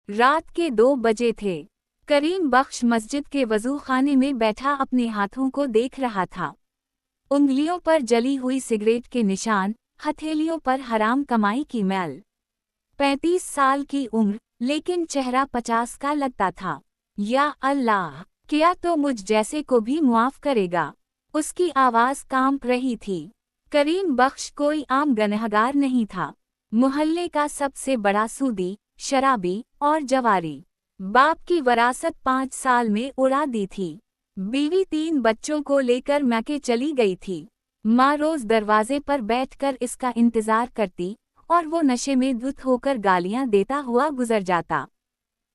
रात के 2 बजे थे। करीम बख्श मस्जिद के वजू खाने में बैठा अपने हाथों को देख रहा था। उंगलियों पर जली हुई सिगरेट के निशान, हथेलियों पर हराम कमाई की मैल। 35 साल की उम्र, लेकिन चेहरा 50 का लगता था। या अल्लाह, क्या तो मुझ जैसे को भी मुआफ करेगा। उसकी आवाज़ कांप रही थी। करीम बख्श कोई आम गुनहगार नहीं था। मोहल्ले का सबसे बड़ा सूदी, शराबी और जवारी। बाप की वरासत 5 साल में उड़ा दी थी। बीवी 3 बच्चों को लेकर मैके चली गई थी। माँ रोज दरवाजे पर बैठकर इसका इंतजार करती और वो नशे में धुत होकर गालियां देता हुआ गुजर जाता।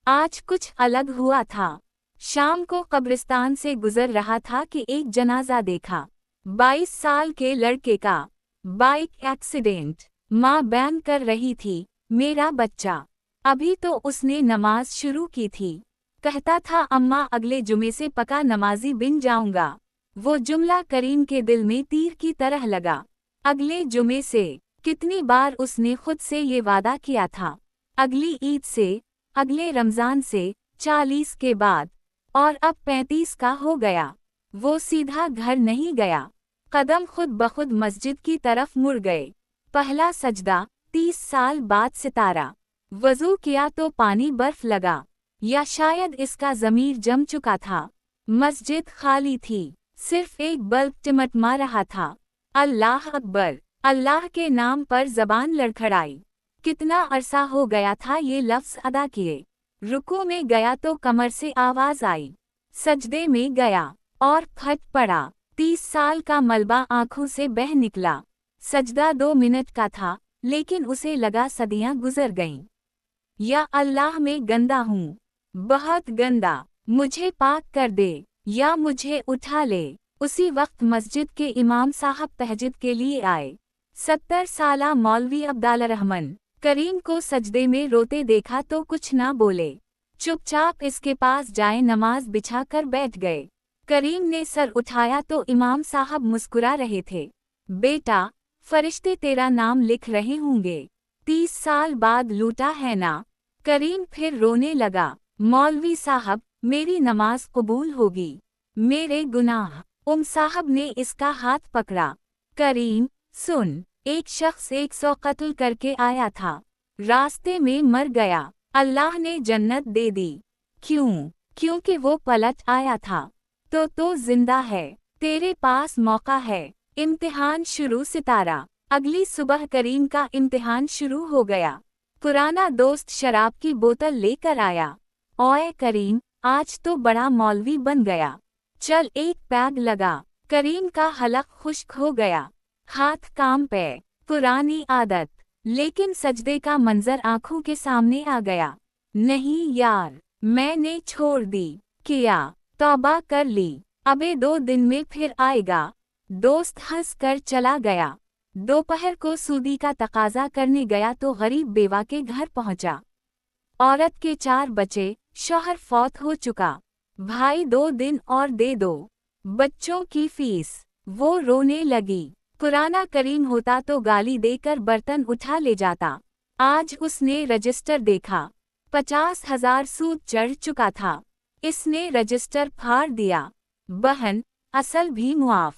आज कुछ अलग हुआ था। शाम को कब्रिस्तान से गुजर रहा था कि एक जनाजा देखा। 22 साल के लड़के का। Bike accident. माँ बयान कर रही थी, मेरा बच्चा। अभी तो उसने नमाज शुरू की थी। कहता था अम्मा अगले जुमे से पक्का नमाजी बन जाऊंगा। वो जुमला करीम के दिल में तीर की तरह लगा। अगले जुमे से। कितनी बार उसने खुद से ये वादा किया था। अगली ईद से, अगले रमजान से, 40 के बाद, और अब 35 का हो गया। वो सीधा घर नहीं गया। कदम खुद बखुद मस्जिद की तरफ मुड़ गए। पहला सजदा, 30 साल बाद सितारा। वजू किया तो पानी बर्फ लगा, या शायद इसका ज़मीर जम चुका था। मस्जिद खाली थी, सिर्फ एक बल्ब टिमटिमा रहा था। अल्लाह अकबर। अल्लाह के नाम पर ज़बान लड़खड़ाई। कितना अरसा हो गया था ये लफ्ज़ अदा किए। रुकू में गया तो कमर से आवाज़ आई। सजदे में गया और फट पड़ा। 30 साल का मलबा आंखों से बह निकला। सजदा 2 मिनट का था, लेकिन उसे लगा सदियां गुजर गईं। या अल्लाह मैं गंदा हूँ, बहुत गंदा, मुझे पाक कर दे, या मुझे उठा ले। उसी वक्त मस्जिद के इमाम साहब तहज्जुद के लिए आए। 70 साला मौलवी अब्दाल रहमान। करीम को सजदे में रोते देखा तो कुछ ना बोले। चुपचाप इसके पास जाए नमाज बिछा कर बैठ गए। करीम ने सर उठाया तो इमाम साहब मुस्कुरा रहे थे। बेटा, फरिश्ते तेरा नाम लिख रहे होंगे। 30 साल बाद लूटा है ना। करीम फिर रोने लगा। मौलवी साहब, मेरी नमाज कबूल होगी। मेरे गुनाह। साहब ने इसका हाथ पकड़ा। करीम, सुन, एक शख्स 100 कत्ल करके आया था। रास्ते में मर गया। अल्लाह ने जन्नत दे दी। क्यों? क्योंकि वो पलट आया था। तो जिंदा है। तेरे पास मौका है। इम्तिहान शुरू सितारा। अगली सुबह करीम का इम्तिहान शुरू हो गया। पुराना दोस्त शराब की बोतल लेकर आया। ओए करीम, आज तो बड़ा मौलवी बन गया। चल एक पैग लगा। करीम का हलक खुश्क हो गया। हाथ काम पे। पुरानी आदत। लेकिन सजदे का मंजर आंखों के सामने आ गया। नहीं यार, मैंने छोड़ दी। किया, तौबा कर ली। अबे 2 दिन में फिर आएगा। दोस्त हंस कर चला गया। दोपहर को सूदी का तकाजा करने गया तो गरीब बेवा के घर पहुंचा। औरत के 4 बच्चे, शौहर फौत हो चुका। भाई 2 दिन और दे दो, बच्चों की फीस। वो रोने लगी। पुराना करीम होता तो गाली देकर बर्तन उठा ले जाता। आज उसने रजिस्टर देखा। 50,000 सूद चढ़ चुका था। इसने रजिस्टर फाड़ दिया। बहन, असल भी मुआफ।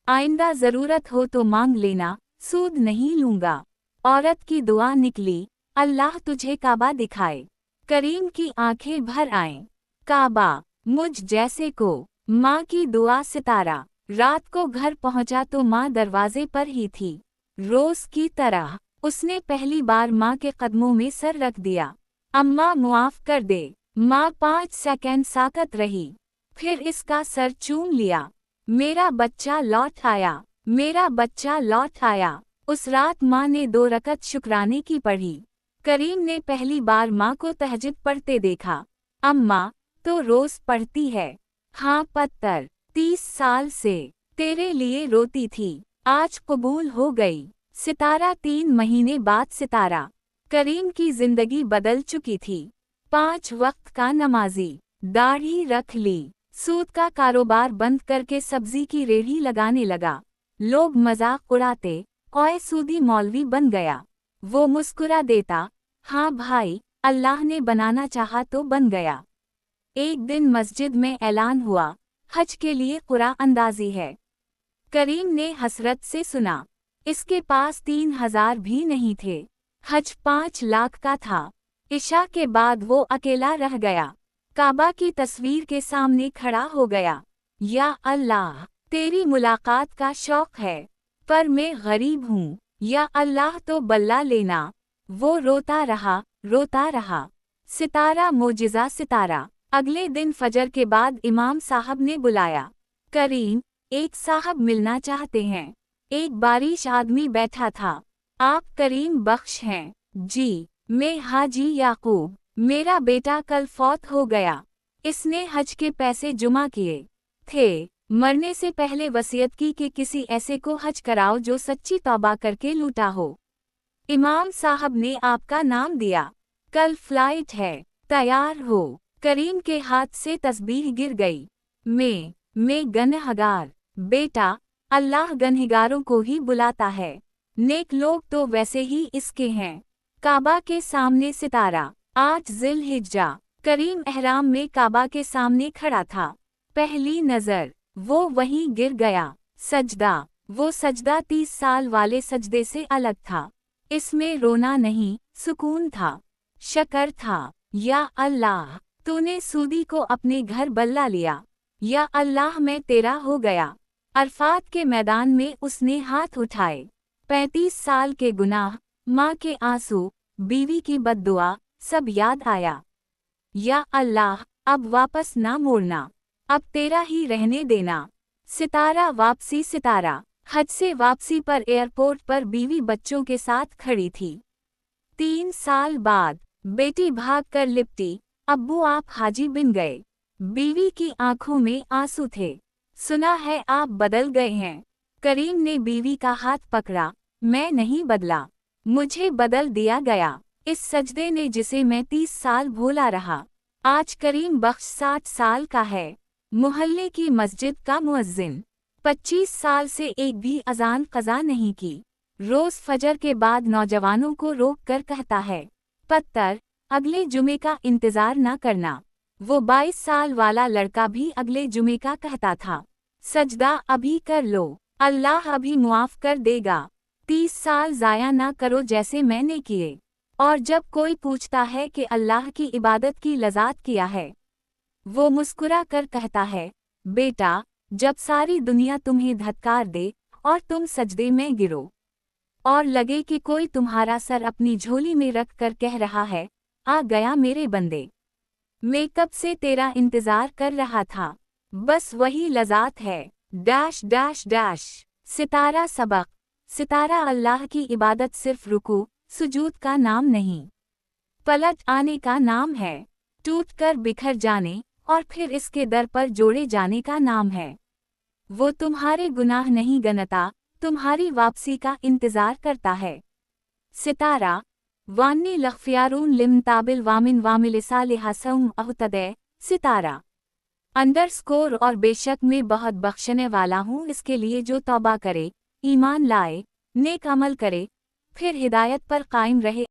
आइंदा जरूरत हो तो मांग लेना, सूद नहीं लूंगा। औरत की दुआ निकली, अल्लाह तुझे काबा दिखाए। करीम की आंखें भर आएं। काबा, मुझ जैसे को। माँ की दुआ सितारा। रात को घर पहुंचा तो माँ दरवाजे पर ही थी। रोज की तरह उसने पहली बार माँ के कदमों में सर रख दिया। अम्मा मुआफ कर दे। माँ 5 सेकंड साकत रही, फिर इसका सर चूम लिया। मेरा बच्चा लौट आया, मेरा बच्चा लौट आया। उस रात माँ ने 2 रकत शुक्राने की पढ़ी। करीम ने पहली बार माँ को तहज्जुद पढ़ते देखा। अम्मा, तो रोज पढ़ती है? हाँ पत्तर, 30 साल से तेरे लिए रोती थी, आज कबूल हो गई। सितारा 3 महीने बाद सितारा। करीम की जिंदगी बदल चुकी थी। 5 वक्त का नमाजी, दाढ़ी रख ली, सूद का कारोबार बंद करके सब्जी की रेहड़ी लगाने लगा। लोग मजाक उड़ाते, ओए सूदी मौलवी बन गया। वो मुस्कुरा देता, हाँ भाई, अल्लाह ने बनाना चाहा तो बन गया। एक दिन मस्जिद में ऐलान हुआ, हज के लिए कुरान अंदाजी है। करीम ने हसरत से सुना। इसके पास 3000 भी नहीं थे। हज 5 लाख का था। इशा के बाद वो अकेला रह गया। काबा की तस्वीर के सामने खड़ा हो गया। या अल्लाह, तेरी मुलाकात का शौक है, पर मैं गरीब हूँ। या अल्लाह तो बल्ला लेना। वो रोता रहा। सितारा मोजिज़ा सितारा। अगले दिन फजर के बाद इमाम साहब ने बुलाया। करीम, एक साहब मिलना चाहते हैं। एक बारिश आदमी बैठा था। आप करीम बख्श हैं? जी, मैं हाजी याकूब। मेरा बेटा कल फौत हो गया। इसने हज के पैसे जुमा किए थे। मरने से पहले वसीयत की कि किसी ऐसे को हज कराओ जो सच्ची तौबा करके लूटा हो। इमाम साहब ने आपका नाम दिया। कल फ्लाइट है, तैयार हो। करीम के हाथ से तस्बीह गिर गई। मैं गनहगार। बेटा, अल्लाह गनहगारों को ही बुलाता है। नेक लोग तो वैसे ही इसके हैं। काबा के सामने सितारा। आज ज़िल-हिज्जा। करीम एहराम में काबा के सामने खड़ा था। पहली नज़र वो वहीं गिर गया। सजदा। वो सजदा 30 साल वाले सजदे से अलग था। इसमें रोना नहीं, सुकून था, शकर था। या अल्लाह, तूने सूदी को अपने घर बल्ला लिया। या अल्लाह, मैं तेरा हो गया। अरफात के मैदान में उसने हाथ उठाए। 35 साल के गुनाह, माँ के आंसू, बीवी की बद्दुआ, सब याद आया। या अल्लाह, अब वापस ना मोड़ना। अब तेरा ही रहने देना। सितारा वापसी। सितारा हज से वापसी पर एयरपोर्ट पर बीवी बच्चों के साथ खड़ी थी। 3 साल बाद बेटी भाग कर लिपटी, अब्बू आप हाजी बन गए। बीवी की आंखों में आंसू थे। सुना है आप बदल गए हैं। करीम ने बीवी का हाथ पकड़ा। मैं नहीं बदला, मुझे बदल दिया गया। इस सजदे ने जिसे मैं 30 साल भूला रहा। आज करीम बख्श 60 साल का है। मोहल्ले की मस्जिद का मुअज्जिन। 25 साल से एक भी अजान क़ज़ा नहीं की। रोज़ फजर के बाद नौजवानों को रोक कर कहता है, पत्तर, अगले जुमे का इंतज़ार न करना। वो 22 साल वाला लड़का भी अगले जुमे का कहता था, सजदा अभी कर लो, अल्लाह अभी मुआफ़ कर देगा। 30 साल ज़ाया ना करो जैसे मैंने किए। और जब कोई पूछता है कि अल्लाह की इबादत की लज़ात किया है, वो मुस्कुरा कर कहता है, बेटा, जब सारी दुनिया तुम्हें धत्कार दे और तुम सजदे में गिरो और लगे कि कोई तुम्हारा सर अपनी झोली में रख कर कह रहा है, आ गया मेरे बंदे, मैं कब से तेरा इंतज़ार कर रहा था। बस वही लज़ात है। Dash dash dash. सितारा सबक। सितारा अल्लाह की इबादत सिर्फ रुकू सुजूद का नाम नहीं, पलट आने का नाम है। टूट कर बिखर जाने और फिर इसके दर पर जोड़े जाने का नाम है। वो तुम्हारे गुनाह नहीं गनता, तुम्हारी वापसी का इंतज़ार करता है। सितारा वान्नी लख्फियारून लिमताबिल वामिन वामिल सालिहा सौम अहतदे। सितारा अंडरस्कोर और बेशक मैं बहुत बख्शने वाला हूँ इसके लिए जो तौबा करे, ईमान लाए, नेक अमल करे, फिर हिदायत पर कायम रहे।